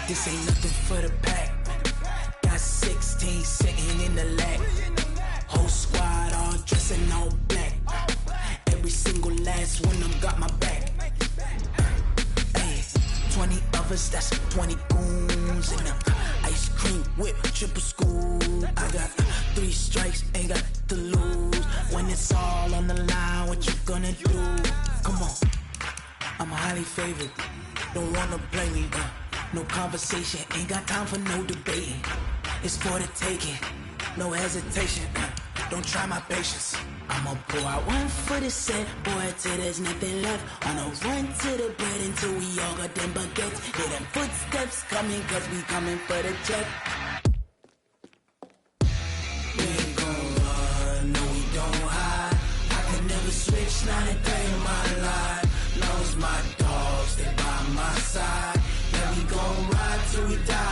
This ain't nothing for the pack. Got 16 sitting in the lag. Whole squad all dressed in all black. Every single last one of them got my back. Hey, 20 of us, that's 20 goons in them. Ice cream whip, triple scoop. I got 3 strikes, ain't got to lose. When it's all on the line, what you gonna do? Come on, I'm highly favored. Don't wanna play me, no conversation. Ain't got time for no debating. It's for the taking, no hesitation. Don't try my patience. I'ma pull out one for the set, boy, till there's nothing left. On a run to the bed until we all got them baguettes. Hear them footsteps coming, cause we coming for the check. We ain't gon' run, no we don't hide. I can never switch, not a day in my life. Knows my dogs, they by my side. Yeah, we gon' ride till we die.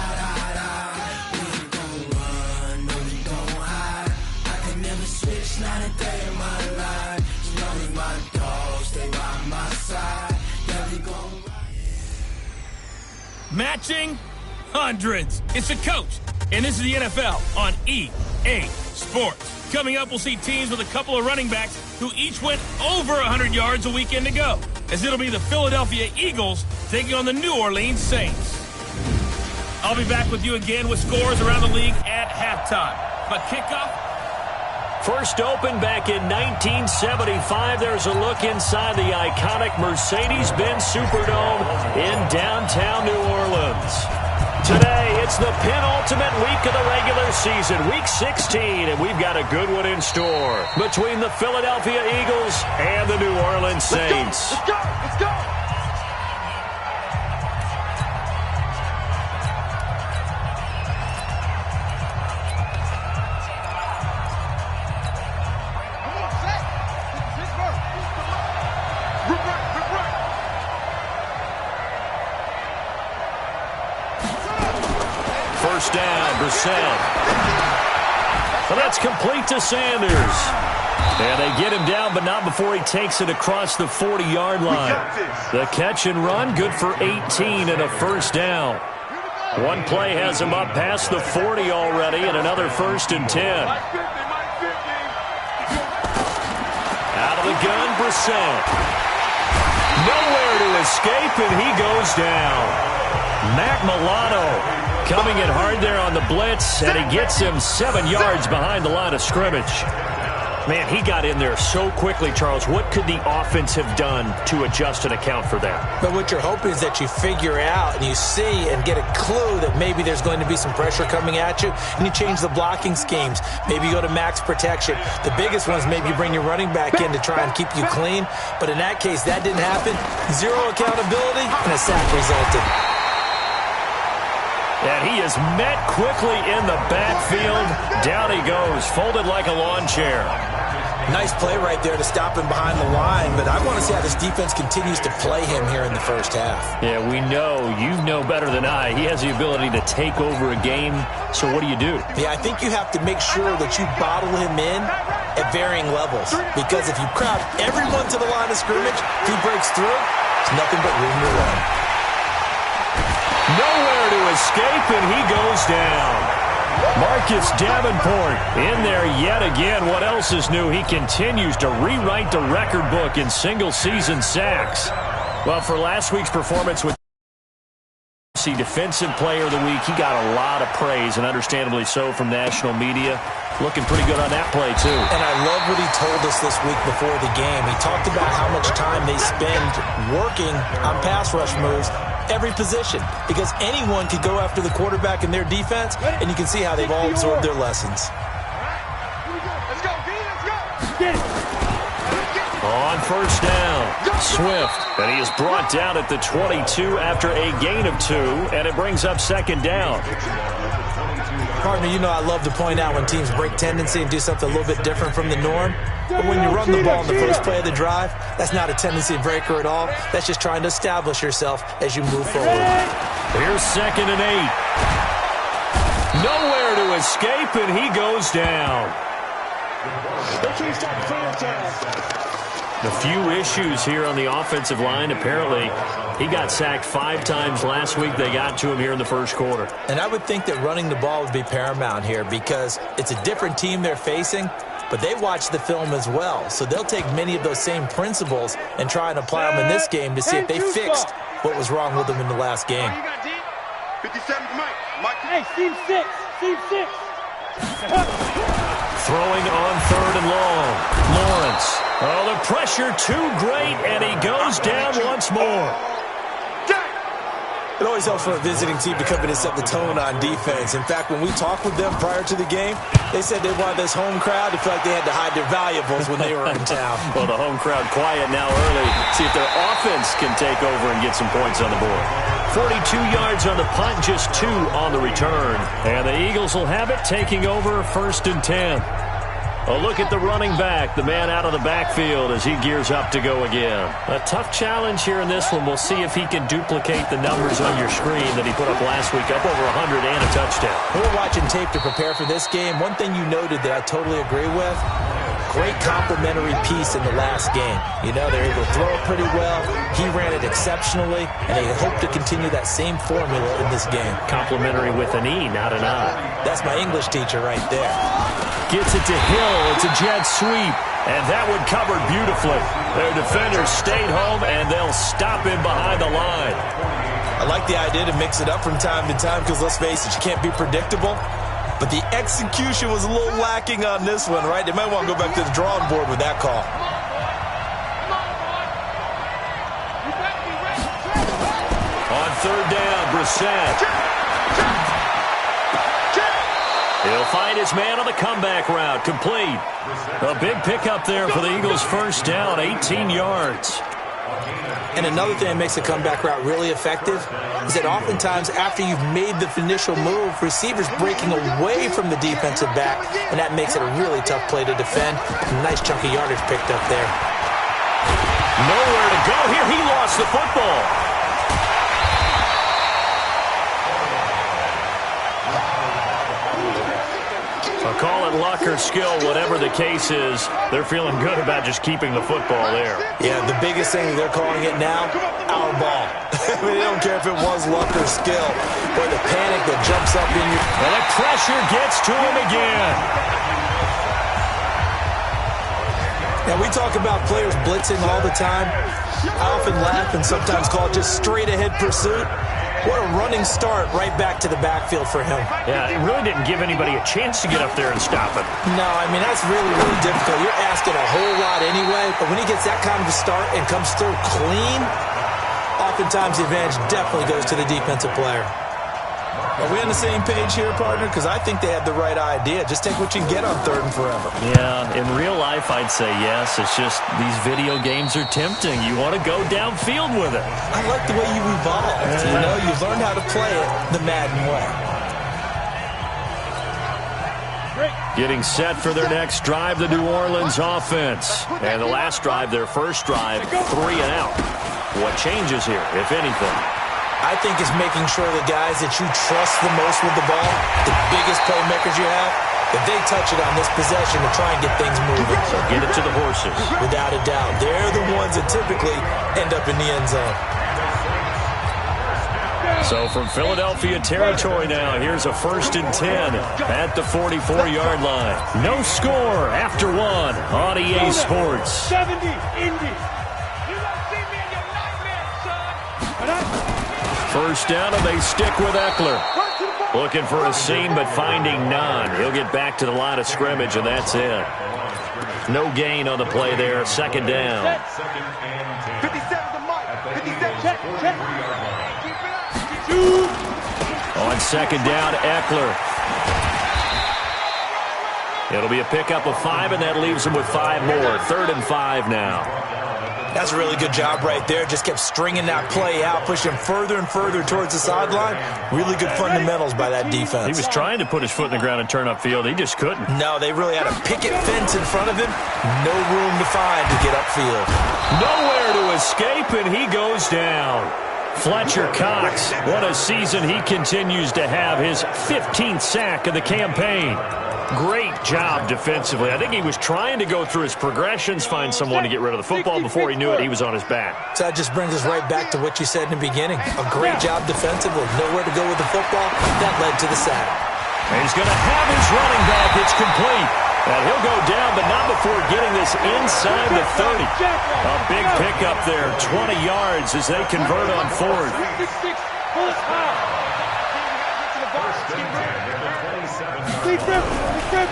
We ain't gon' run, no we don't hide. I can never switch, not a day in my life. As long as my dogs, they by my side. Yeah, we gon' ride. Matching hundreds. It's the coach, and this is the NFL on EA Sports. Coming up, we'll see teams with a couple of running backs who each went over 100 yards a weekend ago, as it'll be the Philadelphia Eagles taking on the New Orleans Saints. I'll be back with you again with scores around the league at halftime. But kickoff. First opened back in 1975. There's a look inside the iconic Mercedes-Benz Superdome in downtown New Orleans. Today, it's the penultimate week of the regular season, week 16, and we've got a good one in store between the Philadelphia Eagles and the New Orleans Saints. Let's go! Let's go! First down, Brissett. Well, that's complete to Sanders. And they get him down, but not before he takes it across the 40-yard line. The catch and run, good for 18 and a first down. One play has him up past the 40 already, and another 1st and 10. Out of the gun, Brissett. Nowhere to escape, and he goes down. Mac Milano coming in hard there on the blitz, and he gets him 7 yards behind the line of scrimmage. Man, he got in there so quickly, Charles. What could the offense have done to adjust and account for that? But what you're hoping is that you figure out and you see and get a clue that maybe there's going to be some pressure coming at you, and you change the blocking schemes. Maybe you go to max protection. The biggest one is maybe you bring your running back in to try and keep you clean. But in that case, that didn't happen. Zero accountability, and a sack resulted. And he is met quickly in the backfield. Down he goes, folded like a lawn chair. Nice play right there to stop him behind the line, but I want to see how this defense continues to play him here in the first half. Yeah, we know, you know better than I, he has the ability to take over a game, so what do you do? Yeah, I think you have to make sure that you bottle him in at varying levels, because if you crowd everyone to the line of scrimmage, if he breaks through, there's nothing but room to run. Nowhere to escape, and he goes down. Marcus Davenport in there yet again. What else is new? He continues to rewrite the record book in single-season sacks. Well, for last week's performance with Defensive Player of the Week, he got a lot of praise, and understandably so, from national media. Looking pretty good on that play, too. And I love what he told us this week before the game. He talked about how much time they spend working on pass rush moves, every position, because anyone could go after the quarterback in their defense, and you can see how they've all absorbed their lessons. Let's go, let's go. On first down, Swift, and he is brought down at the 22 after a gain of 2, and it brings up second down. Partner, you know I love to point out when teams break tendency and do something a little bit different from the norm. But when you run the ball in the first play of the drive, that's not a tendency breaker at all. That's just trying to establish yourself as you move forward. Here's 2nd and 8. Nowhere to escape, and he goes down. A few issues here on the offensive line. Apparently, he got sacked 5 times last week. They got to him here in the first quarter. And I would think that running the ball would be paramount here because it's a different team they're facing, but they watch the film as well. So they'll take many of those same principles and try and apply them in this game to see if they fixed what was wrong with them in the last game. 57's Mike. Hey, Team 6. Team 6. Throwing on 3rd and long. Lawrence. Oh, the pressure too great, and he goes down once more. It always helps for a visiting team to come in and set the tone on defense. In fact, when we talked with them prior to the game, they said they wanted this home crowd to feel like they had to hide their valuables when they were in town. Well, the home crowd quiet now early. See if their offense can take over and get some points on the board. 42 yards on the punt, just 2 on the return. And the Eagles will have it, taking over 1st and 10. A look at the running back, the man out of the backfield as he gears up to go again. A tough challenge here in this one. We'll see if he can duplicate the numbers on your screen that he put up last week, up over 100 and a touchdown. We were watching tape to prepare for this game. One thing you noted that I totally agree with, great complimentary piece in the last game. You know, they're able to throw it pretty well. He ran it exceptionally, and they hope to continue that same formula in this game. Complimentary with an E, not an I. That's my English teacher right there. Gets it to Hill. It's a jet sweep. And that one covered beautifully. Their defenders stayed home, and they'll stop him behind the line. I like the idea to mix it up from time to time because, let's face it, you can't be predictable. But the execution was a little lacking on this one, right? They might want to go back to the drawing board with that call. On 3rd down, Brissett. He'll find his man on the comeback route, complete. A big pickup there for the Eagles' 1st down, 18 yards. And another thing that makes the comeback route really effective is that oftentimes after you've made the initial move, receivers breaking away from the defensive back, and that makes it a really tough play to defend. A nice chunk of yardage picked up there. Nowhere to go here. He lost the football. I'll call it luck or skill, whatever the case is. They're feeling good about just keeping the football there. Yeah, the biggest thing they're calling it now, our ball. I mean, they don't care if it was luck or skill, or the panic that jumps up in you. And the pressure gets to him again. Now, we talk about players blitzing all the time. I often laugh and sometimes call it just straight-ahead pursuit. What a running start right back to the backfield for him. Yeah, it really didn't give anybody a chance to get up there and stop it. No, I mean, that's really, really difficult. You're asking a whole lot anyway, but when he gets that kind of a start and comes through clean, oftentimes the advantage definitely goes to the defensive player. Are we on the same page here, partner? Because I think they had the right idea. Just take what you can get on 3rd and forever. Yeah, in real life, I'd say yes. It's just these video games are tempting. You want to go downfield with it. I like the way you evolved. You know, you've learned how to play it the Madden way. Getting set for their next drive, the New Orleans offense. And the last drive, their first drive, 3 and out. What changes here, if anything? I think it's making sure the guys that you trust the most with the ball, the biggest playmakers you have, that they touch it on this possession to try and get things moving. So get it to the horses. Without a doubt. They're the ones that typically end up in the end zone. So from Philadelphia territory now, here's a 1st and 10 at the 44-yard line. No score after 1 on EA Sports. 70, Indy. You don't see me in your nightmares, son. 1st down, and they stick with Eckler. Looking for a seam, but finding none. He'll get back to the line of scrimmage, and that's it. No gain on the play there. 2nd down. 57 to Mike. 57. Check. On 2nd down, Eckler. It'll be a pickup of 5, and that leaves him with 5 more. 3rd and 5 now. That's a really good job right there. Just kept stringing that play out, pushing further and further towards the sideline. Really good fundamentals by that defense. He was trying to put his foot in the ground and turn upfield. He just couldn't. No, they really had a picket fence in front of him. No room to find to get upfield. Nowhere to escape, and he goes down. Fletcher Cox, what a season he continues to have. His 15th sack of the campaign. Great job defensively. I think he was trying to go through his progressions, find someone to get rid of the football. Before he knew it, he was on his back. So that just brings us right back to what you said in the beginning. A great job defensively. Nowhere to go with the football. That led to the sack. And he's going to have his running back. It's complete. And he'll go down, but not before getting this inside the 30. A big pickup there, 20 yards as they convert on fourth.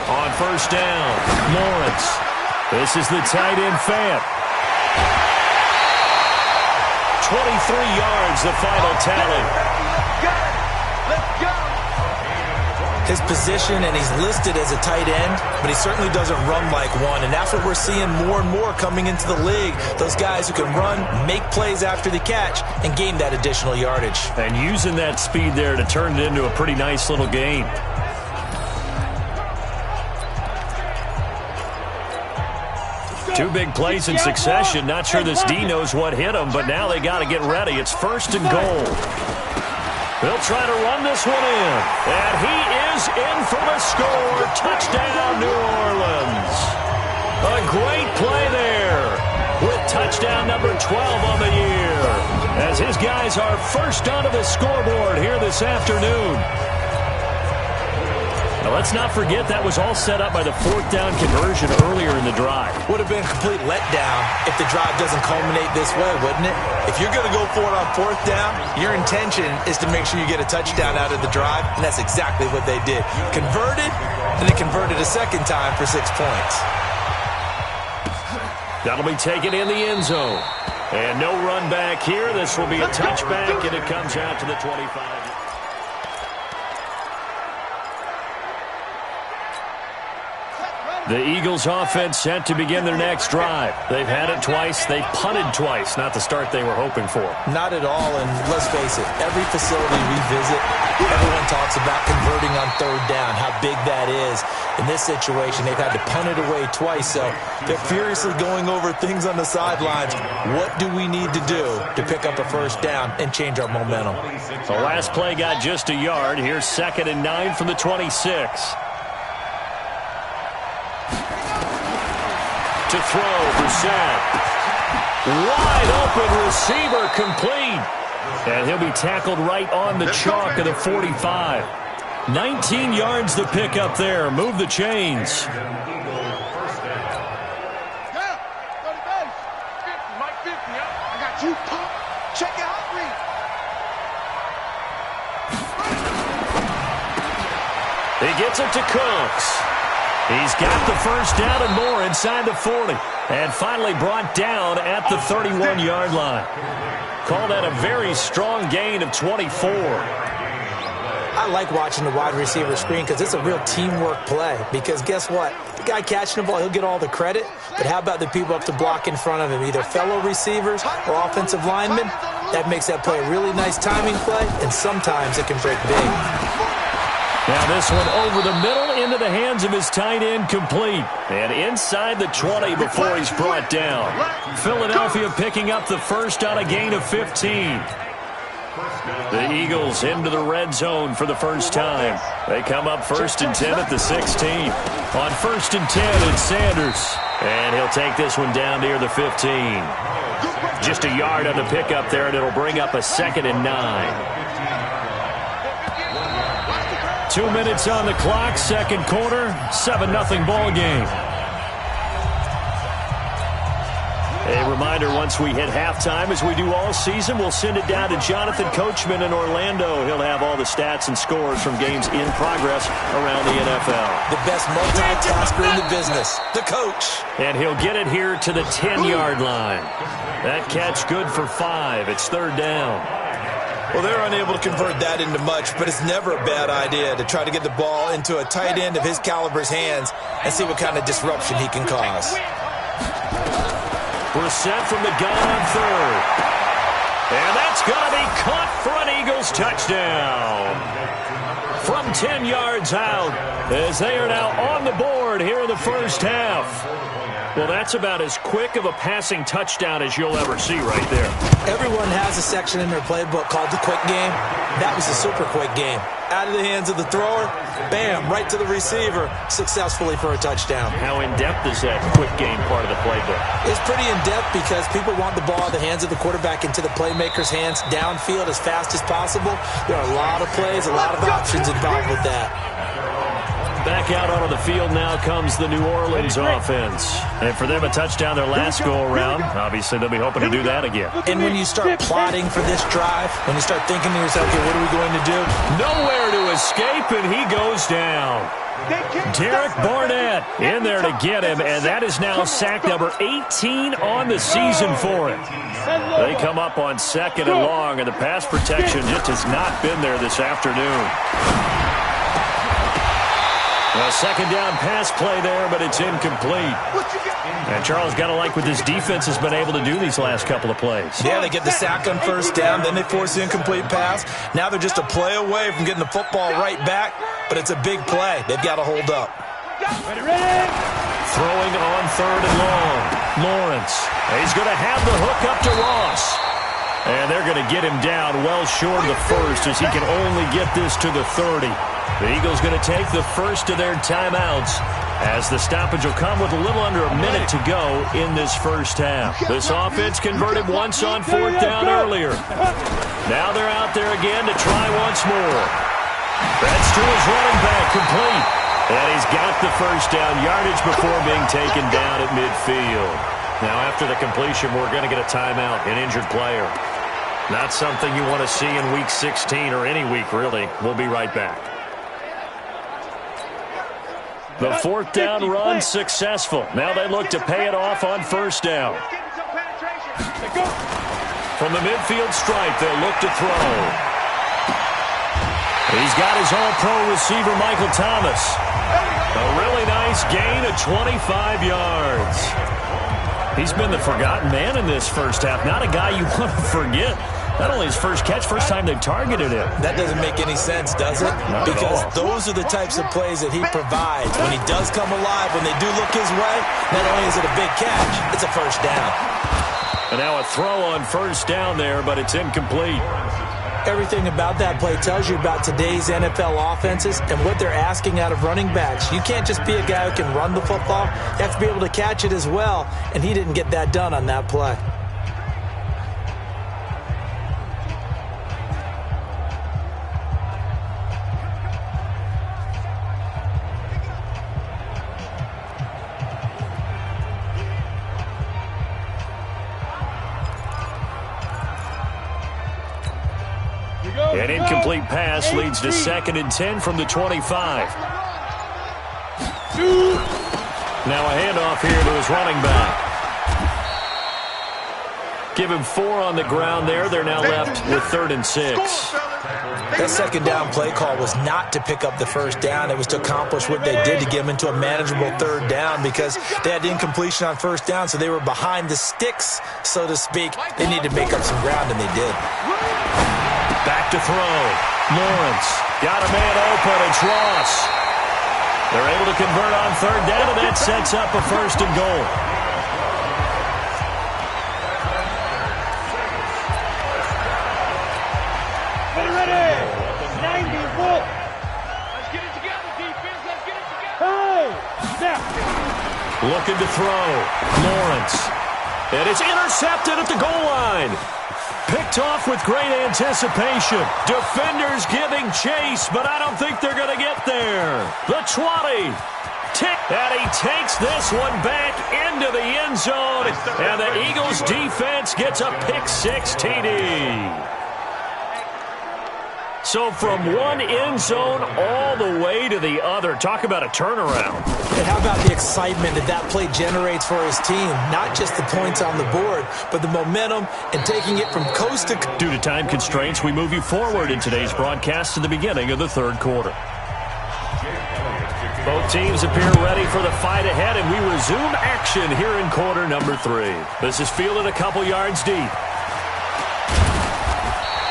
On first down, Lawrence. This is the tight end, Fant. 23 yards, the final tally. Let's go. His position, and he's listed as a tight end, but he certainly doesn't run like one, and that's what we're seeing more and more coming into the league. Those guys who can run, make plays after the catch, and gain that additional yardage. And using that speed there to turn it into a pretty nice little gain. Two big plays in succession. Not sure this D knows what hit him, but now they got to get ready. It's first and goal. They'll try to run this one in. And he is in for the score. Touchdown, New Orleans. A great play there with touchdown number 12 on the year, as his guys are first onto the scoreboard here this afternoon. Now, let's not forget that was all set up by the fourth down conversion earlier in the drive. Would have been a complete letdown if the drive doesn't culminate this way, wouldn't it? If you're going to go for it on fourth down, your intention is to make sure you get a touchdown out of the drive, and that's exactly what they did. Converted, and they converted a second time for 6 points. That'll be taken in the end zone. And no run back here. This will be a touchback, and it comes out to the 25. The Eagles offense set to begin their next drive. They've had it twice. They've punted twice. Not the start they were hoping for. Not at all, and let's face it, every facility we visit, everyone talks about converting on third down, how big that is. In this situation, they've had to punt it away twice, so they're furiously going over things on the sidelines. What do we need to do to pick up a first down and change our momentum? The last play got just a yard. Here's 2nd and 9 from the 26. To throw, Brissett. Wide open receiver, complete. And he'll be tackled right on the chalk of the 45. 19 yards the pick up there. Move the chains. I got you, pump. Check it out, read. He gets it to Cooks. He's got the first down and more inside the 40. And finally brought down at the 31-yard line. Call that a very strong gain of 24. I like watching the wide receiver screen because it's a real teamwork play. Because guess what? The guy catching the ball, he'll get all the credit. But how about the people up to block in front of him? Either fellow receivers or offensive linemen. That makes that play a really nice timing play. And sometimes it can break big. Now this one over the middle into the hands of his tight end, complete. And inside the 20 before he's brought down. Philadelphia picking up the first on a gain of 15. The Eagles into the red zone for the first time. They come up 1st and 10 at the 16. On 1st and 10, it's Sanders. And he'll take this one down near the 15. Just a yard on the pickup there, and it'll bring up a 2nd and 9. 2 minutes on the clock, second quarter, 7-0 ball game. A reminder, once we hit halftime, as we do all season, we'll send it down to Jonathan Coachman in Orlando. He'll have all the stats and scores from games in progress around the NFL. The best multitasker in the business, the coach. And he'll get it here to the 10-yard line. That catch good for 5. It's 3rd down. Well, they're unable to convert that into much, but it's never a bad idea to try to get the ball into a tight end of his caliber's hands and see what kind of disruption he can cause. Brissett from the gun on 3rd. And that's going to be caught for an Eagles touchdown. From 10 yards out, as they are now on the board here in the first half. Well, that's about as quick of a passing touchdown as you'll ever see right there. Everyone has a section in their playbook called the quick game. That was a super quick game. Out of the hands of the thrower, bam, right to the receiver, successfully for a touchdown. How in-depth is that quick game part of the playbook? It's pretty in-depth because people want the ball in the hands of the quarterback into the playmaker's hands downfield as fast as possible. There are a lot of plays, a lot of options involved with that. Back out onto the field now comes the New Orleans offense. And for them, a touchdown their last go-around. Obviously, they'll be hoping to do that again. And when you start plotting for this drive, when you start thinking to yourself, okay, what are we going to do? Nowhere to escape, and he goes down. Derek Barnett in there to get him, and that is now sack number 18 on the season for him. They come up on 2nd and long, and the pass protection just has not been there this afternoon. A second down pass play there, but it's incomplete. And Charles, got to like what this defense has been able to do these last couple of plays. Yeah, they get the sack on first down, then they force the incomplete pass. Now they're just a play away from getting the football right back, but it's a big play. They've got to hold up. Throwing on 3rd and long. Lawrence. He's going to have the hook up to Ross. And they're going to get him down well short of the first as he can only get this to the 30. The Eagles going to take the first of their timeouts as the stoppage will come with a little under a minute to go in this first half. This offense converted once on 4th down earlier. Now they're out there again to try once more. That's to his running back, complete. And he's got the first down yardage before being taken down at midfield. Now after the completion, we're going to get a timeout, an injured player. Not something you want to see in Week 16 or any week, really. We'll be right back. The 4th down run successful. Now they look to pay it off on 1st down. From the midfield stripe, they'll look to throw. He's got his all-pro receiver, Michael Thomas. A really nice gain of 25 yards. He's been the forgotten man in this first half. Not a guy you want to forget. Not only his first catch, first time they've targeted him. That doesn't make any sense, does it? Because those are the types of plays that he provides. When he does come alive, when they do look his way, not only is it a big catch, it's a first down. And now a throw on 1st down there, but it's incomplete. Everything about that play tells you about today's NFL offenses and what they're asking out of running backs. You can't just be a guy who can run the football. You have to be able to catch it as well, and he didn't get that done on that play. An incomplete pass leads to 2nd and 10 from the 25. Now a handoff here to his running back. Give him 4 on the ground there. They're now left with 3rd and 6. That 2nd down play call was not to pick up the first down. It was to accomplish what they did to get them into a manageable 3rd down because they had incompletion on 1st down, so they were behind the sticks, so to speak. They needed to make up some ground, and they did. Back to throw. Lawrence got a man open. It's Ross. They're able to convert on 3rd down, and that sets up a 1st and goal. Ready. 94. Let's get it together, defense. Let's get it together. Hey, snap. Looking to throw. Lawrence. And it's intercepted at the goal line. Picked off with great anticipation. Defenders giving chase, but I don't think they're going to get there. The 20. And he takes this one back into the end zone. And the Eagles defense gets a pick-6 TD. So from one end zone all the way to the other. Talk about a turnaround. And how about the excitement that play generates for his team? Not just the points on the board, but the momentum and taking it from coast to coast. Due to time constraints, we move you forward in today's broadcast to the beginning of the 3rd quarter. Both teams appear ready for the fight ahead, and we resume action here in quarter number 3. This is fielded a couple yards deep.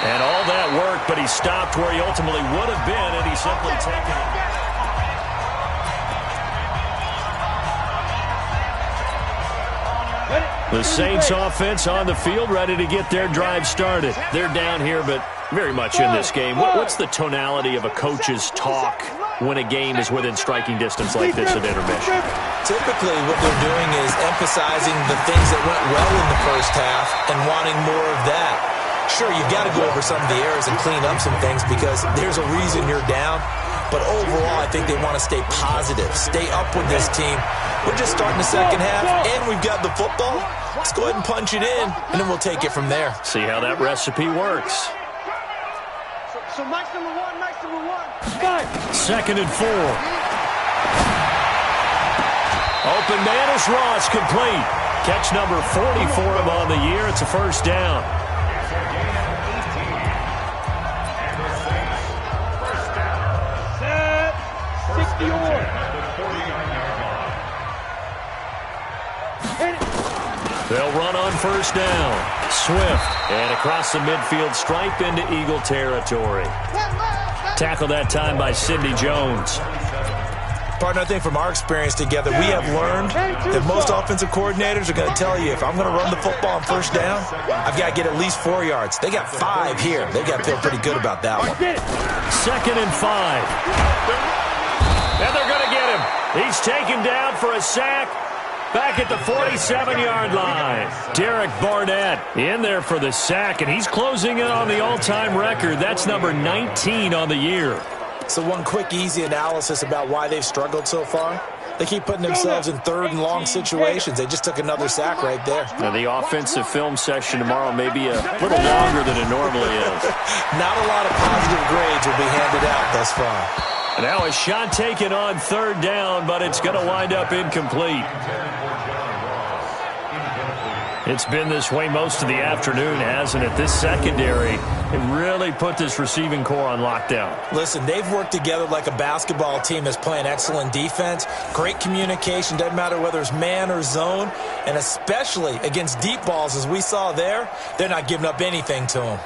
And all that work, but he stopped where he ultimately would have been, and he simply taken it. The Saints offense on the field, ready to get their drive started. They're down here, but very much in this game. What's the tonality of a coach's talk when a game is within striking distance like this at intermission? Typically, what they're doing is emphasizing the things that went well in the first half and wanting more of that. Sure, you've got to go over some of the errors and clean up some things because there's a reason you're down. But overall, I think they want to stay positive, stay up with this team. We're just starting the second half, and we've got the football. Let's go ahead and punch it in, and then we'll take it from there. See how that recipe works. So Mike's number one. 2nd and 4. Open man is Ross, complete. Catch number 40 for him on the year. It's a first down. Set. 60-yard. They'll run on first down. Swift, and across the midfield stripe into Eagle territory. Tackled that time by Sidney Jones. Partner, I think from our experience together, we have learned that most offensive coordinators are going to tell you, if I'm going to run the football on first down, I've got to get at least 4 yards. They got 5 here. They've got to feel pretty good about that one. 2nd and 5. And they're going to get him. He's taken down for a sack. Back at the 47-yard line. Derek Barnett in there for the sack, and he's closing in on the all-time record. That's number 19 on the year. So one quick, easy analysis about why they've struggled so far. They keep putting themselves in 3rd and long situations. They just took another sack right there. Now, the offensive film session tomorrow may be a little longer than it normally is. Not a lot of positive grades will be handed out thus far. Now a shot taken on 3rd down, but it's going to wind up incomplete. It's been this way most of the afternoon, hasn't it? This secondary really put this receiving core on lockdown. Listen, they've worked together like a basketball team that's playing excellent defense. Great communication, doesn't matter whether it's man or zone. And especially against deep balls, as we saw there, they're not giving up anything to them.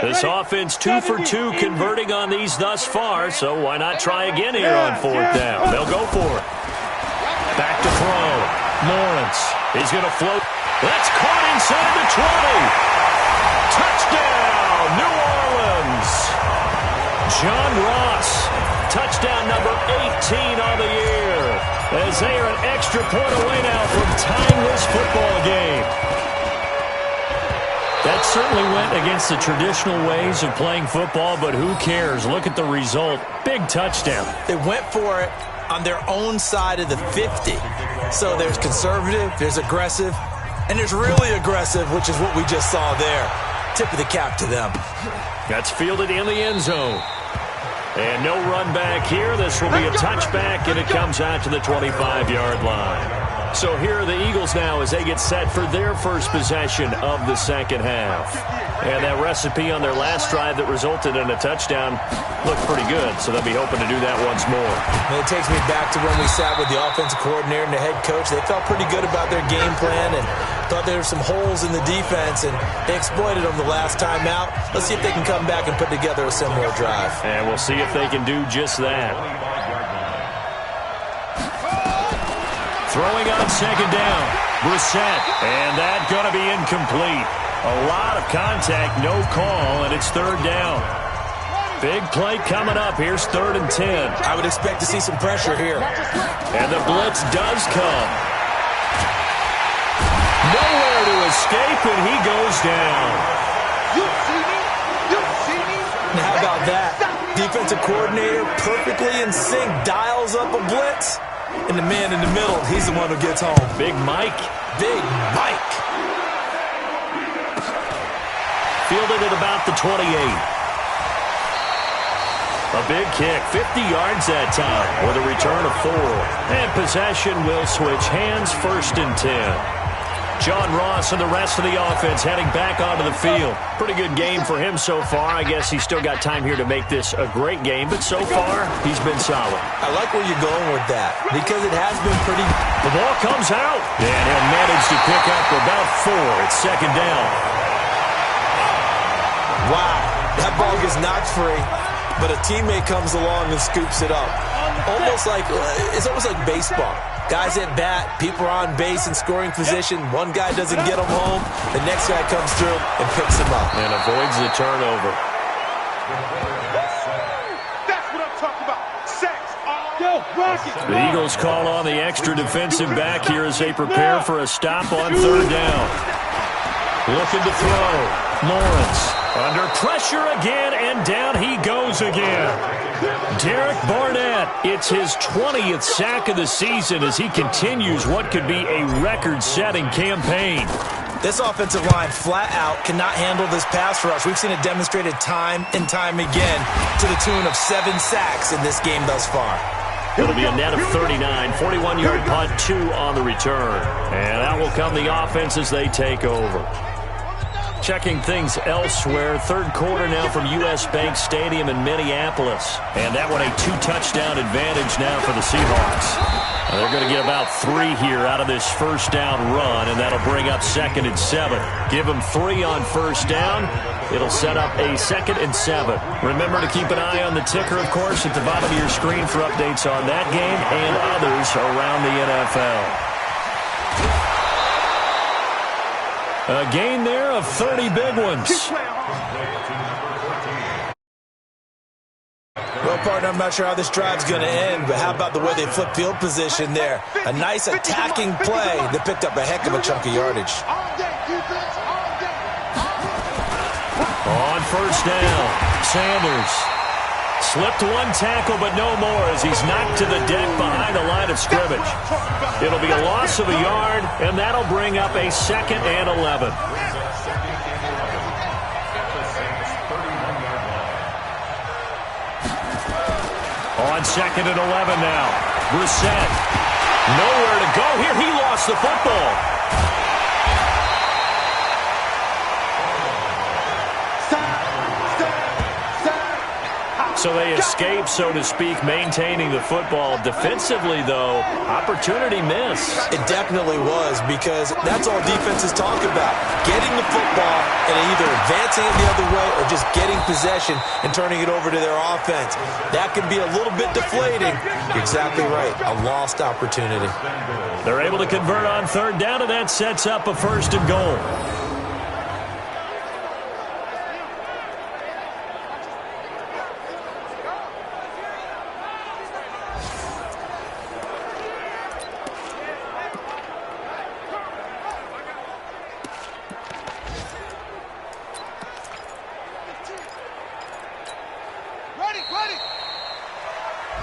This offense 2 for 2 converting on these thus far, so why not try again here on 4th down? They'll go for it. Back to throw. Lawrence. He's going to float. That's caught inside the 20. Touchdown, New Orleans. John Ross. Touchdown number 18 on the year. As they are an extra point away now from tying this football game. That certainly went against the traditional ways of playing football, but who cares? Look at the result. Big touchdown. They went for it on their own side of the 50. So there's conservative, there's aggressive, and there's really aggressive, which is what we just saw there. Tip of the cap to them. That's fielded in the end zone. And no run back here. This will be a touchback, and it comes out to the 25-yard line. So here are the Eagles now as they get set for their first possession of the second half. And that recipe on their last drive that resulted in a touchdown looked pretty good, so they'll be hoping to do that once more. And it takes me back to when we sat with the offensive coordinator and the head coach. They felt pretty good about their game plan and thought there were some holes in the defense, and they exploited them the last time out. Let's see if they can come back and put together a similar drive. And we'll see if they can do just that. Throwing on second down, Brissett, and that's going to be incomplete. A lot of contact, no call, and it's 3rd down. Big play coming up. Here's 3rd and 10. I would expect to see some pressure here. And the blitz does come. Nowhere to escape, and he goes down. You see me? You see me? And how about that? Defensive coordinator perfectly in sync, dials up a blitz. And the man in the middle, he's the one who gets home. Big Mike. Big Mike. Fielded at about the 28. A big kick, 50 yards that time with a return of 4. And possession will switch hands, 1st and 10. John Ross and the rest of the offense heading back onto the field. Pretty good game for him so far. I guess he's still got time here to make this a great game, but so far, he's been solid. I like where you're going with that because it has been pretty. The ball comes out, and he'll manage to pick up about 4. It's 2nd down. Wow, that ball gets knocked free. but a teammate comes along and scoops it up. It's almost like baseball. Guys at bat, people are on base in scoring position. One guy doesn't get them home. The next guy comes through and picks him up. And avoids the turnover. That's what I'm talking about. Sacks. Go, Rocket. The Eagles call on the extra defensive back here as they prepare for a stop on third down. Looking to throw. Lawrence under pressure again, and down he goes again. Derek Barnett, it's his 20th sack of the season as he continues what could be a record-setting campaign. This offensive line flat out cannot handle this pass rush. We've seen it demonstrated time and time again to the tune of 7 sacks in this game thus far. It'll be a net of 39, 41-yard punt, 2 on the return. And out will come the offense as they take over. Checking things elsewhere, third quarter now from U.S. Bank Stadium in Minneapolis. And that one a 2-touchdown advantage now for the Seahawks. They're going to get about 3 here out of this first down run, and that'll bring up 2nd and 7. Give them 3 on first down. It'll set up a 2nd and 7. Remember to keep an eye on the ticker, of course, at the bottom of your screen for updates on that game and others around the NFL. A gain there of 30 big ones. Well, partner, I'm not sure how this drive's going to end, but how about the way they flip field position there? A nice attacking play that picked up a heck of a chunk of yardage. On first down, Sanders slipped 1 tackle, but no more as he's knocked to the deck behind the line of scrimmage. It'll be a loss of a yard, and that'll bring up a 2nd and 11. On 2nd and 11 now. Brissett. Nowhere to go here. He lost the football. So they escape, so to speak, maintaining the football. Defensively, though, opportunity missed. It definitely was, because that's all defenses talk about. Getting the football and either advancing it the other way or just getting possession and turning it over to their offense. That can be a little bit deflating. You're exactly right. A lost opportunity. They're able to convert on third down, and that sets up a 1st and goal.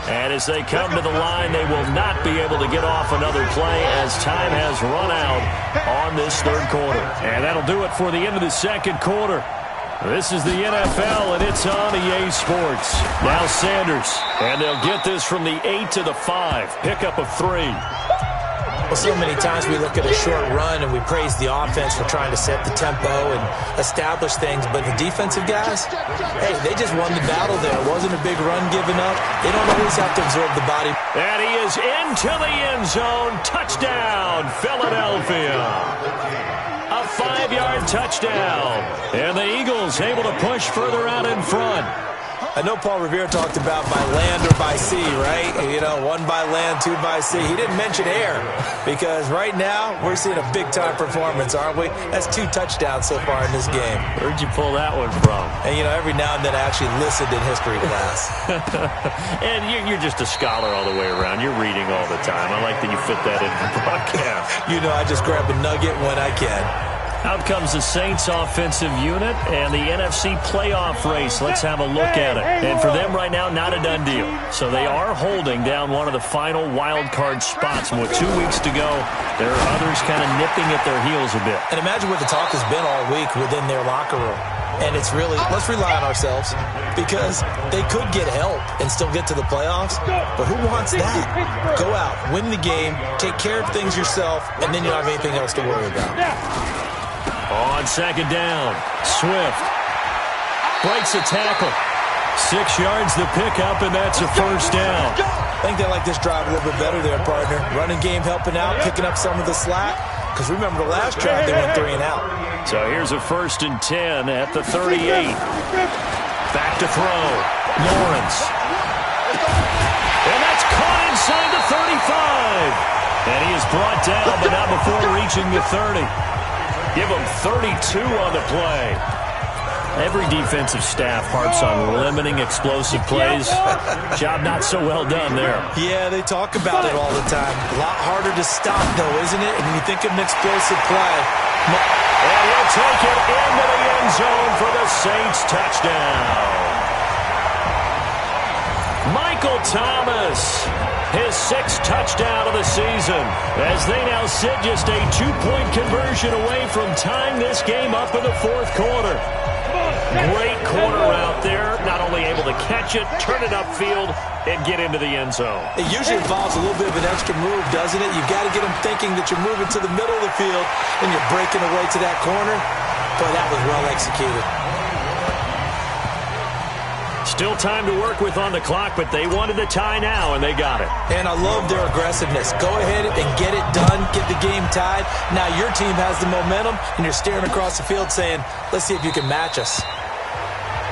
And as they come to the line, they will not be able to get off another play as time has run out on this third quarter. And that'll do it for the end of the second quarter. This is the NFL, and it's on EA Sports. Now Sanders, and they'll get this from the 8 to the 5. Pickup of 3. Well, so many times we look at a short run and we praise the offense for trying to set the tempo and establish things, but the defensive guys, hey, they just won the battle there. It wasn't a big run given up. They don't always have to absorb the body. And he is into the end zone. Touchdown, Philadelphia. A 5-yard touchdown. And the Eagles able to push further out in front. I know Paul Revere talked about by land or by sea, right? You know, 1 by land, 2 by sea. He didn't mention air because right now we're seeing a big-time performance, aren't we? That's 2 touchdowns so far in this game. Where'd you pull that one from? And, you know, every now and then I actually listened in history class. And you're just a scholar all the way around. You're reading all the time. I like that you fit that in the broadcast. You know, I just grab a nugget when I can. Out comes the Saints offensive unit and the NFC playoff race. Let's have a look at it. And for them right now, not a done deal. So they are holding down one of the final wild card spots. And with 2 weeks to go, there are others kind of nipping at their heels a bit. And imagine what the talk has been all week within their locker room. And it's really, let's rely on ourselves because they could get help and still get to the playoffs. But who wants that? Go out, win the game, take care of things yourself, and then you don't have anything else to worry about. On second down, Swift breaks a tackle. 6 yards the pickup, and that's a first down. I think they like this drive a little bit better there, partner. Running game helping out, picking up some of the slack. Because remember the last drive, they went 3 and out. So here's a 1st and 10 at the 38. Back to throw. Lawrence. And that's caught inside the 35. And he is brought down, but not before reaching the 30. Give him 32 on the play. Every defensive staff harps on limiting explosive plays. Job not so well done there. Yeah, they talk about it all the time. A lot harder to stop, though, isn't it? And when you think of an explosive play. And he'll take it into the end zone for the Saints touchdown. Michael Thomas, his 6th touchdown of the season, as they now sit just a 2-point conversion away from tying this game up in the 4th quarter. Great corner out there, not only able to catch it, turn it upfield, and get into the end zone. It usually involves a little bit of an extra move, doesn't it? You've got to get them thinking that you're moving to the middle of the field and you're breaking away to that corner. But that was well executed. Still time to work with on the clock, but they wanted the tie now, and they got it. And I love their aggressiveness. Go ahead and get it done, get the game tied. Now your team has the momentum, and you're staring across the field saying, let's see if you can match us.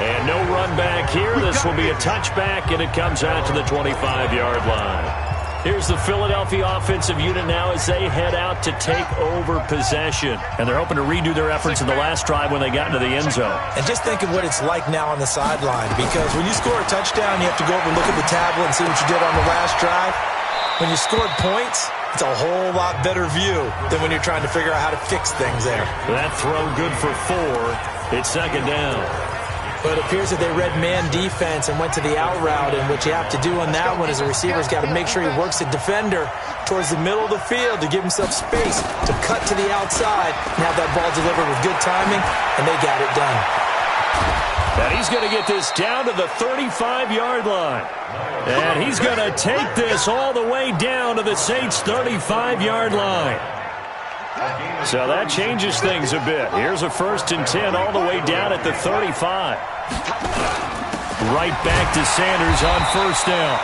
And no run back here. This will be a touchback, and it comes out to the 25-yard line. Here's the Philadelphia offensive unit now as they head out to take over possession. And they're hoping to redo their efforts in the last drive when they got into the end zone. And just think of what it's like now on the sideline, because when you score a touchdown, you have to go over and look at the tablet and see what you did on the last drive. When you scored points, it's a whole lot better view than when you're trying to figure out how to fix things there. That throw good for 4. It's 2nd down. But it appears that they read man defense and went to the out route, and what you have to do on that one is the receiver's got to make sure he works the defender towards the middle of the field to give himself space to cut to the outside and have that ball delivered with good timing, and they got it done. And he's going to get this down to the 35-yard line. And he's going to take this all the way down to the Saints' 35-yard line. So that changes things a bit. Here's a 1st and 10 all the way down at the 35. Right back to Sanders on 1st down.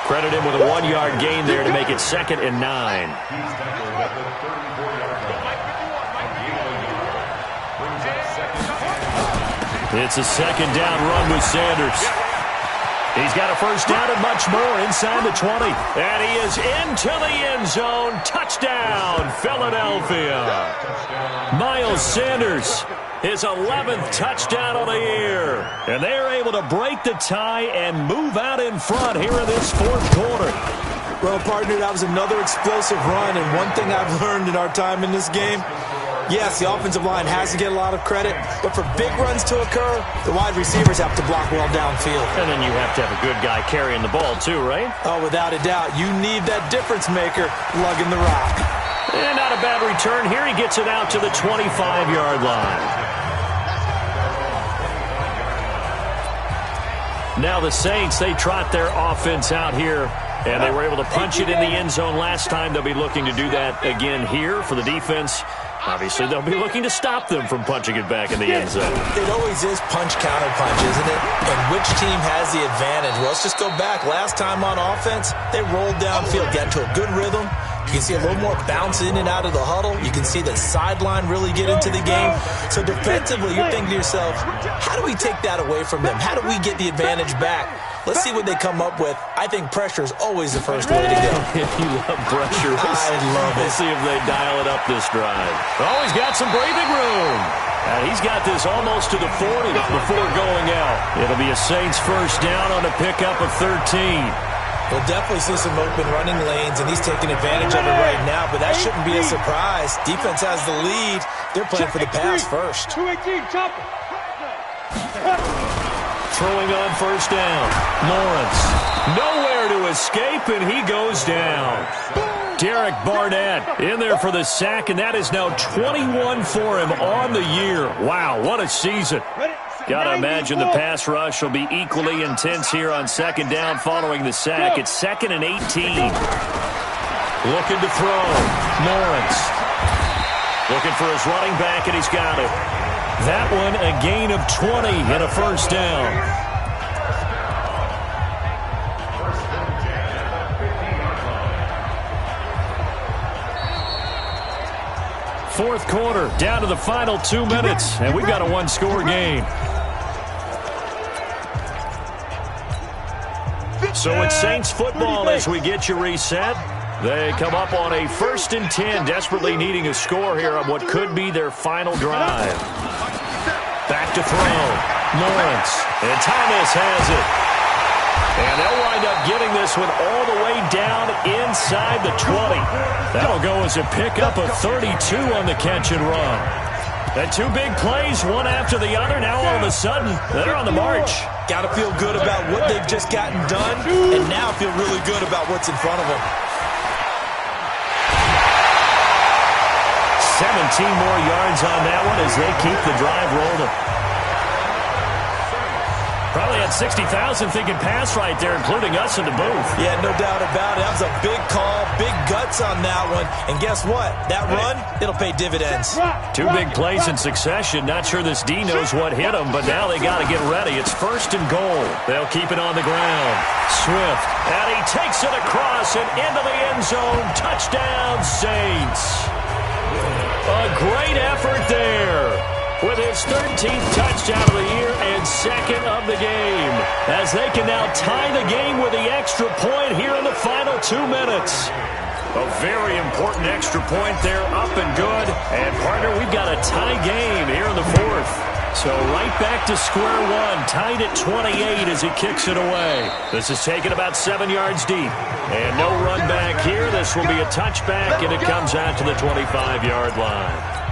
Credit him with a 1-yard gain there to make it 2nd and 9. It's a 2nd down run with Sanders. He's got a 1st down and much more inside the 20. And he is into the end zone. Touchdown, Philadelphia. Miles Sanders, his 11th touchdown of the year. And they're able to break the tie and move out in front here in this 4th quarter. Well, partner, that was another explosive run. And one thing I've learned in our time in this game, yes, the offensive line has to get a lot of credit, but for big runs to occur, the wide receivers have to block well downfield. And then you have to have a good guy carrying the ball too, right? Oh, without a doubt. You need that difference maker lugging the rock. And not a bad return here. He gets it out to the 25-yard line. Now the Saints, they trot their offense out here, and they were able to punch it in the end zone last time. They'll be looking to do that again here for the defense. Obviously, they'll be looking to stop them from punching it back in the end zone. It always is punch-counter-punch, isn't it? And which team has the advantage? Well, let's just go back. Last time on offense, they rolled downfield, got into a good rhythm. You can see a little more bounce in and out of the huddle. You can see the sideline really get into the game. So defensively, you're thinking to yourself, how do we take that away from them? How do we get the advantage back? Let's see what they come up with. I think pressure is always the first way to go. You love pressure. I love it. We'll see if they dial it up this drive. Oh, he's got some breathing room. And he's got this almost to the 40 before going out. It'll be a Saints 1st down on a pickup of 13. We'll definitely see some open running lanes, and he's taking advantage of it right now, but that shouldn't be a surprise. Defense has the lead. They're playing for the pass first. 218, chopper. Throwing on 1st down. Lawrence. Nowhere to escape, and he goes down. Derek Barnett in there for the sack, and that is now 21 for him on the year. Wow, what a season. Got to imagine the pass rush will be equally intense here on 2nd down following the sack. It's 2nd and 18. Looking to throw. Lawrence. Looking for his running back, and he's got it. That one, a gain of 20 and a 1st down. Fourth quarter, down to the final 2 minutes, and we've got a one-score game. So it's Saints football as we get you reset. They come up on a 1st and 10, desperately needing a score here on what could be their final drive. Back to throw. Lawrence. And Thomas has it. And they'll wind up getting this one all the way down inside the 20. That'll go as a pickup of 32 on the catch and run. And 2 big plays, one after the other. Now all of a sudden, they're on the march. Got to feel good about what they've just gotten done, and now feel really good about what's in front of them. 17 more yards on that one as they keep the drive rolling. Probably had 60,000 thinking pass right there, including us in the booth. Yeah, no doubt about it. That was a big call, big guts on that one. And guess what? That run, it'll pay dividends. 2 big plays in succession. Not sure this D knows what hit him, but now they got to get ready. It's 1st and goal. They'll keep it on the ground. Swift, and he takes it across and into the end zone. Touchdown, Saints. A great effort there with his 13th touchdown of the year and 2nd of the game, as they can now tie the game with the extra point here in the final 2 minutes. A very important extra point there, up and good. And, partner, we've got a tie game here in the 4th. So right back to square one, tied at 28 as he kicks it away. This is taken about 7 yards deep. And no run back here. This will be a touchback, and it comes out to the 25-yard line.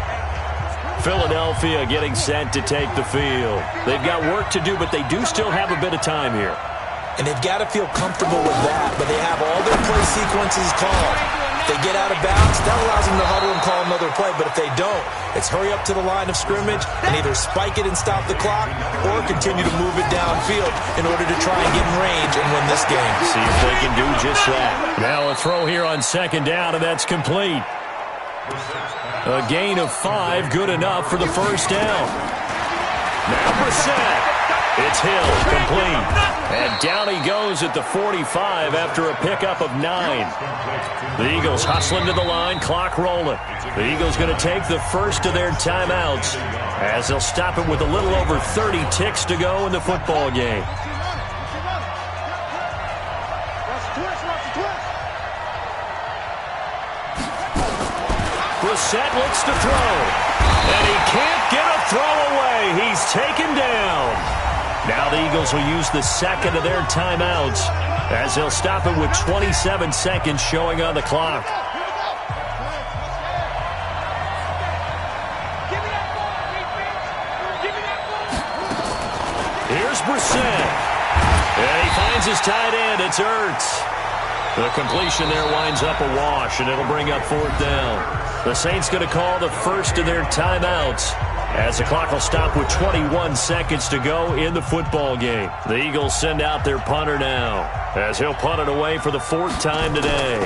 Philadelphia getting set to take the field. They've got work to do, but they do still have a bit of time here. And they've got to feel comfortable with that, but they have all their play sequences called. If they get out of bounds, that allows them to huddle and call another play, but if they don't, it's hurry up to the line of scrimmage and either spike it and stop the clock or continue to move it downfield in order to try and get in range and win this game. See if they can do just that. Now a throw here on 2nd down, and that's complete. A gain of 5, good enough for the 1st down. Now Brissett. It's Hill, complete. And down he goes at the 45 after a pickup of 9. The Eagles hustling to the line, clock rolling. The Eagles going to take the first of their timeouts as they'll stop it with a little over 30 ticks to go in the football game. Brissett looks to throw. And he can't get a throw away. He's taken down. Now the Eagles will use the 2nd of their timeouts as they'll stop it with 27 seconds showing on the clock. Here's Brissett. And he finds his tight end. It's Ertz. The completion there winds up a wash, and it'll bring up 4th down. The Saints going to call the first of their timeouts as the clock will stop with 21 seconds to go in the football game. The Eagles send out their punter now as he'll punt it away for the 4th time today.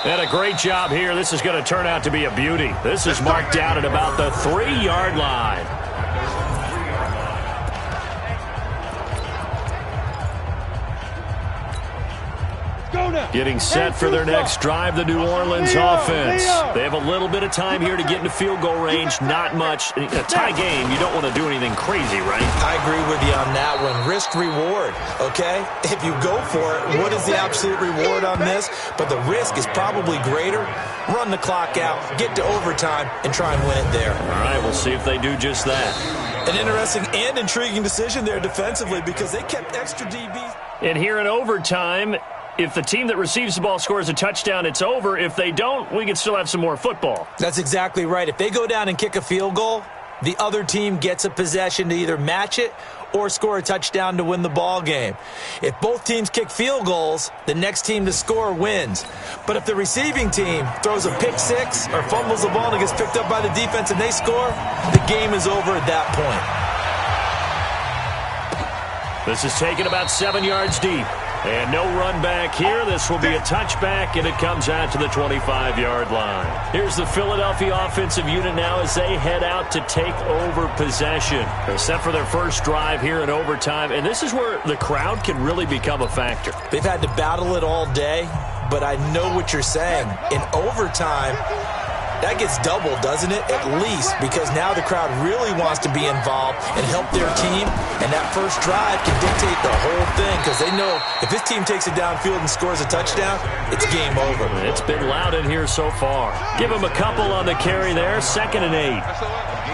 And a great job here. This is going to turn out to be a beauty. This is marked down at about the 3-yard line. Getting set for their next drive, the New Orleans offense. They have a little bit of time here to get into field goal range. Not much. In a tie game, you don't want to do anything crazy, right? I agree with you on that one. Risk reward, okay? If you go for it, what is the absolute reward on this? But the risk is probably greater. Run the clock out, get to overtime, and try and win it there. All right, we'll see if they do just that. An interesting and intriguing decision there defensively because they kept extra DBs. And here in overtime, if the team that receives the ball scores a touchdown, it's over. If they don't, we can still have some more football. That's exactly right. If they go down and kick a field goal, the other team gets a possession to either match it or score a touchdown to win the ball game. If both teams kick field goals, the next team to score wins. But if the receiving team throws a pick six or fumbles the ball and gets picked up by the defense and they score, the game is over at that point. This is taken about 7 yards deep. And no run back here. This will be a touchback, and it comes out to the 25-yard line. Here's the Philadelphia offensive unit now as they head out to take over possession. They're set for their first drive here in overtime, and this is where the crowd can really become a factor. They've had to battle it all day, but I know what you're saying. In overtime, that gets doubled, doesn't it? At least, because now the crowd really wants to be involved and help their team, and that first drive can dictate the whole thing because they know if this team takes it downfield and scores a touchdown, it's game over. It's been loud in here so far. Give them a couple on the carry there, 2nd and 8.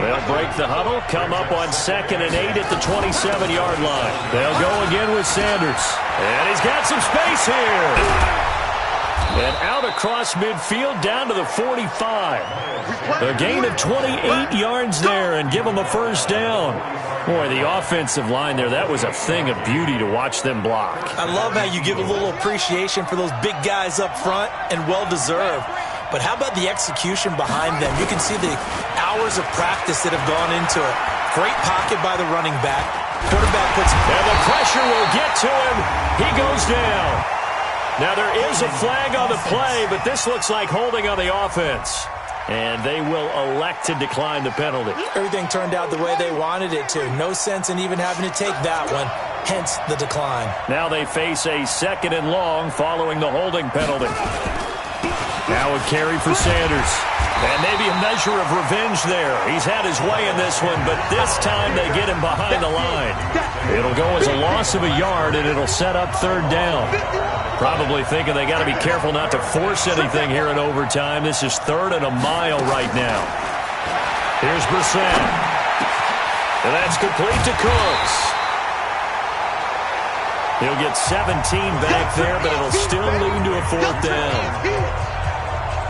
They'll break the huddle, come up on 2nd and 8 at the 27-yard line. They'll go again with Sanders. And he's got some space here. And out across midfield down to the 45. A gain of 28 yards there and give them a first down. Boy, the offensive line there, that was a thing of beauty to watch them block. I love how you give a little appreciation for those big guys up front, and well-deserved. But how about the execution behind them? You can see the hours of practice that have gone into it. Great pocket by the running back. Quarterback puts... And the pressure will get to him. He goes down. Now, there is a flag on the play, but this looks like holding on the offense. And they will elect to decline the penalty. Everything turned out the way they wanted it to. No sense in even having to take that one, hence the decline. Now they face a 2nd and long following the holding penalty. Now a carry for Sanders. And maybe a measure of revenge there. He's had his way in this one, but this time they get him behind the line. It'll go as a loss of a yard, and it'll set up 3rd down. Probably thinking they got to be careful not to force anything here in overtime. This is 3rd and a mile right now. Here's Brissett. And that's complete to Cooks. He'll get 17 back there, but it'll still lead to a 4th down.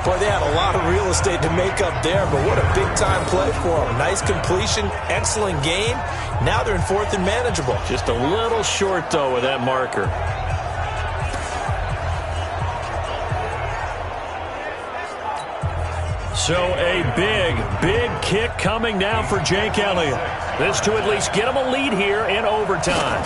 Boy, they had a lot of real estate to make up there, but what a big-time play for them. Nice completion, excellent game. Now they're in 4th and manageable. Just a little short, though, with that marker. So a big kick coming now for Jake Elliott. This to at least get him a lead here in overtime.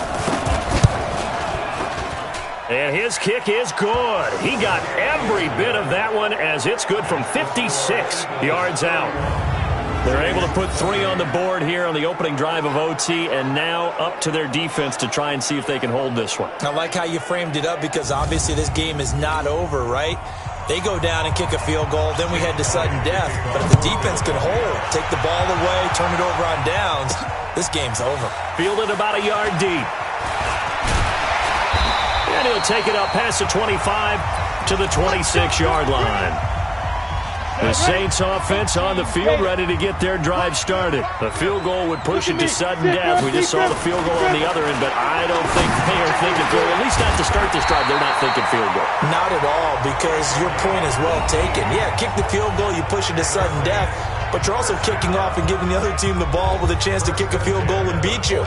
And his kick is good. He got every bit of that one as it's good from 56 yards out. They're able to put 3 on the board here on the opening drive of OT, and now up to their defense to try and see if they can hold this one. I like how you framed it up because obviously this game is not over, right? They go down and kick a field goal, then we head to sudden death. But if the defense can hold, take the ball away, turn it over on downs, this game's over. Fielded about a yard deep. And he'll take it up past the 25 to the 26-yard line. The Saints offense on the field ready to get their drive started. The field goal would push it to sudden death. We just saw the field goal on the other end, but I don't think they are thinking field goal. At least not to start this drive. They're not thinking field goal. Not at all, because your point is well taken. Yeah, kick the field goal, you push it to sudden death, but you're also kicking off and giving the other team the ball with a chance to kick a field goal and beat you.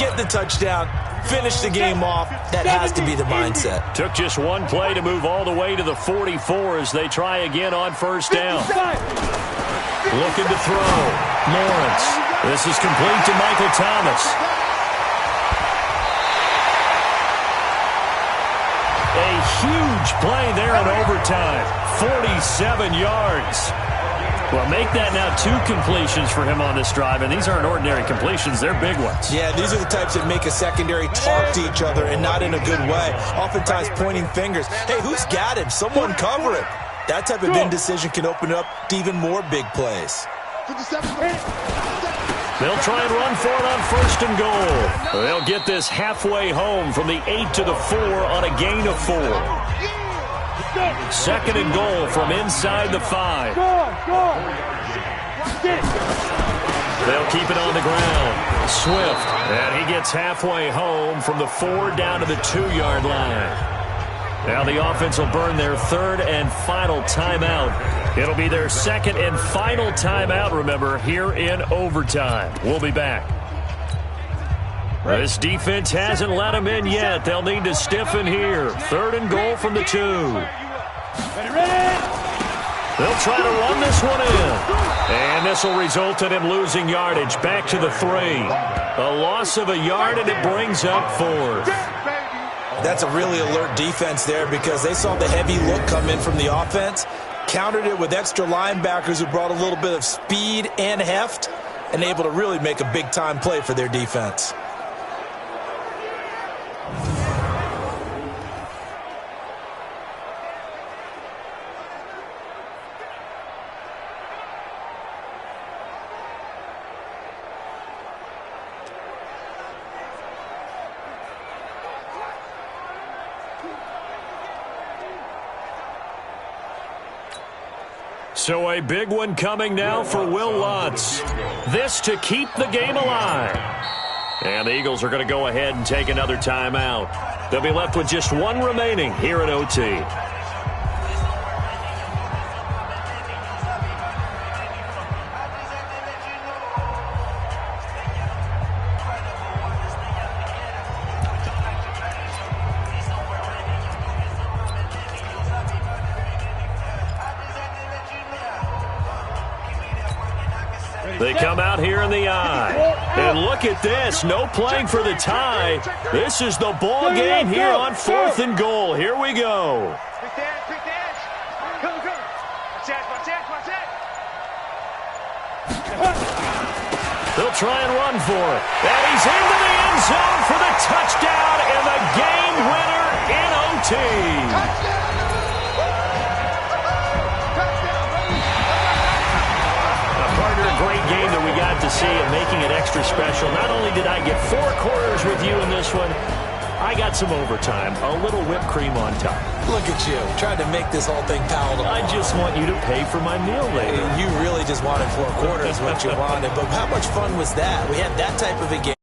Get the touchdown. Finish the game off. That has to be the mindset. Took just one play to move all the way to the 44 as they try again on 1st down. Looking to throw. Lawrence. This is complete to Michael Thomas. A huge play there in overtime. 47 yards. Well, make that now 2 completions for him on this drive, and these aren't ordinary completions. They're big ones. Yeah, these are the types that make a secondary talk to each other and not in a good way. Oftentimes pointing fingers. Hey, who's got him? Someone cover him. That type of indecision can open up to even more big plays. They'll try and run for it on 1st and goal. They'll get this halfway home from the 8 to the 4 on a gain of 4. 2nd and goal from inside the 5. They'll keep it on the ground. Swift, and he gets halfway home from the 4 down to the 2-yard line. Now the offense will burn their 3rd and final timeout. It'll be their 2nd and final timeout, remember, here in overtime. We'll be back. This defense hasn't let them in yet. They'll need to stiffen here. 3rd and goal from the 2. They'll try to run this one in. And this will result in him losing yardage back to the 3. A loss of a yard, and it brings up 4. That's a really alert defense there because they saw the heavy look come in from the offense, countered it with extra linebackers who brought a little bit of speed and heft, and able to really make a big-time play for their defense. So a big one coming now for Will Lutz. This to keep the game alive. And the Eagles are going to go ahead and take another timeout. They'll be left with just one remaining here at OT. They come out here in the eye. And look at this. No playing for the tie. This is the ball game here on 4th and goal. Here we go. They'll try and run for it. And he's into the end zone for the touchdown and the game winner in OT. Great game that we got to see and making it extra special. Not only did I get 4 quarters with you in this one, I got some overtime, a little whipped cream on top. Look at you, trying to make this whole thing palatable. I just want you to pay for my meal later. You really just wanted 4 quarters, what you wanted. But how much fun was that? We had that type of a game.